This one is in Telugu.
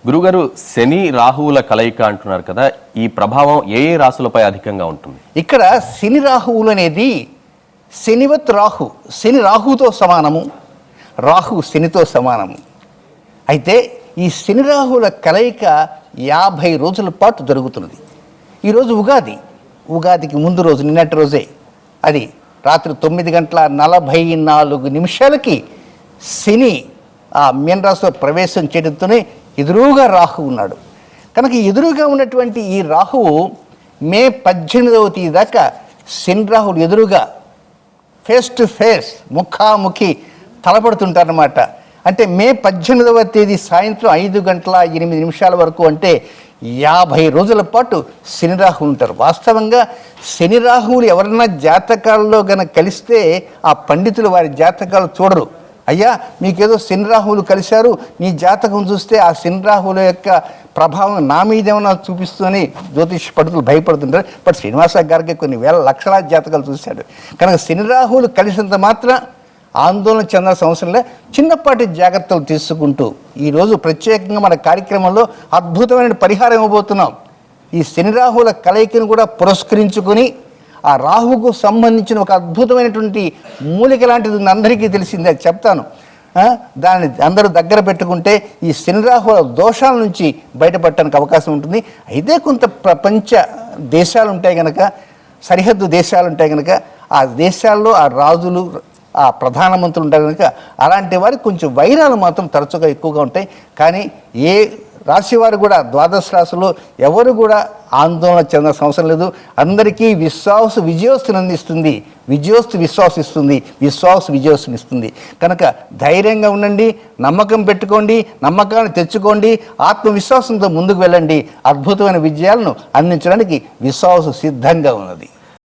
గురుగారు, శని రాహువుల కలయిక అంటున్నారు కదా, ఈ ప్రభావం ఏ ఏ రాశులపై అధికంగా ఉంటుంది? ఇక్కడ శని రాహువులు అనేది శనివత్ రాహు, శని రాహుతో సమానము, రాహు శనితో సమానము. అయితే ఈ శని రాహువుల కలయిక 50 రోజుల పాటు జరుగుతున్నది. ఈరోజు ఉగాదికి ముందు రోజు, నిన్నటి రోజే, అది రాత్రి 9:44 శని ఆ మీనరాశిలో ప్రవేశం చేయడంతోనే ఎదురుగా రాహు ఉన్నాడు. కనుక ఎదురుగా ఉన్నటువంటి ఈ రాహువు మే 18వ తేదీ దాకా శని రాహువులు ఎదురుగా ఫేస్ టు ఫేస్, ముఖాముఖి తలపడుతుంటారన్నమాట. అంటే మే 18వ తేదీ సాయంత్రం 5:08 వరకు, అంటే 50 రోజుల పాటు శని రాహువులు ఉంటారు. వాస్తవంగా శని రాహువులు ఎవరైనా జాతకాల్లో గనక కలిస్తే ఆ పండితులు వారి జాతకాలు చూడరు. అయ్యా, మీకేదో శని రాహువులు కలిశారు, నీ జాతకం చూస్తే ఆ శని రాహువుల యొక్క ప్రభావం నా మీదేమన్నా చూపిస్తుందని జ్యోతిష్ పండితులు భయపడుతుంటారు. బట్ శ్రీనివాస గారికి కొన్ని వేల లక్షలాది జాతకాలు చూశాడు. కనుక శని రాహువులు కలిసినంత మాత్రం ఆందోళన చెందాల్సిన అవసరం లే. చిన్నపాటి జాగ్రత్తలు తీసుకుంటూ ఈరోజు ప్రత్యేకంగా మన కార్యక్రమంలో అద్భుతమైన పరిహారం ఇవ్వబోతున్నాం. ఈ శని రాహువుల కలయికను కూడా పురస్కరించుకొని ఆ రాహువుకు సంబంధించిన ఒక అద్భుతమైనటువంటి మూలిక లాంటిది అందరికీ తెలిసిందే, చెప్తాను. దాన్ని అందరూ దగ్గర పెట్టుకుంటే ఈ శని రాహువుల దోషాల నుంచి బయటపడటానికి అవకాశం ఉంటుంది. అయితే కొంత ప్రపంచ దేశాలు ఉంటాయి కనుక, సరిహద్దు దేశాలు ఉంటాయి కనుక, ఆ దేశాల్లో ఆ రాజులు, ఆ ప్రధానమంత్రులు ఉంటారు కనుక అలాంటి వారికి కొంచెం వైరాలు మాత్రం తరచుగా ఎక్కువగా ఉంటాయి. కానీ ఏ రాశివారు కూడా, ద్వాదశ రాశిలో ఎవరు కూడా ఆందోళన చెందాల్సిన అవసరం లేదు. అందరికీ విజయోస్తుని అందిస్తుంది, విజయోస్తుని ఇస్తుంది. కనుక ధైర్యంగా ఉండండి, నమ్మకం పెట్టుకోండి, నమ్మకాన్ని తెచ్చుకోండి, ఆత్మవిశ్వాసంతో ముందుకు వెళ్ళండి. అద్భుతమైన విజయాలను అందించడానికి విశ్వాసం సిద్ధంగా ఉన్నది.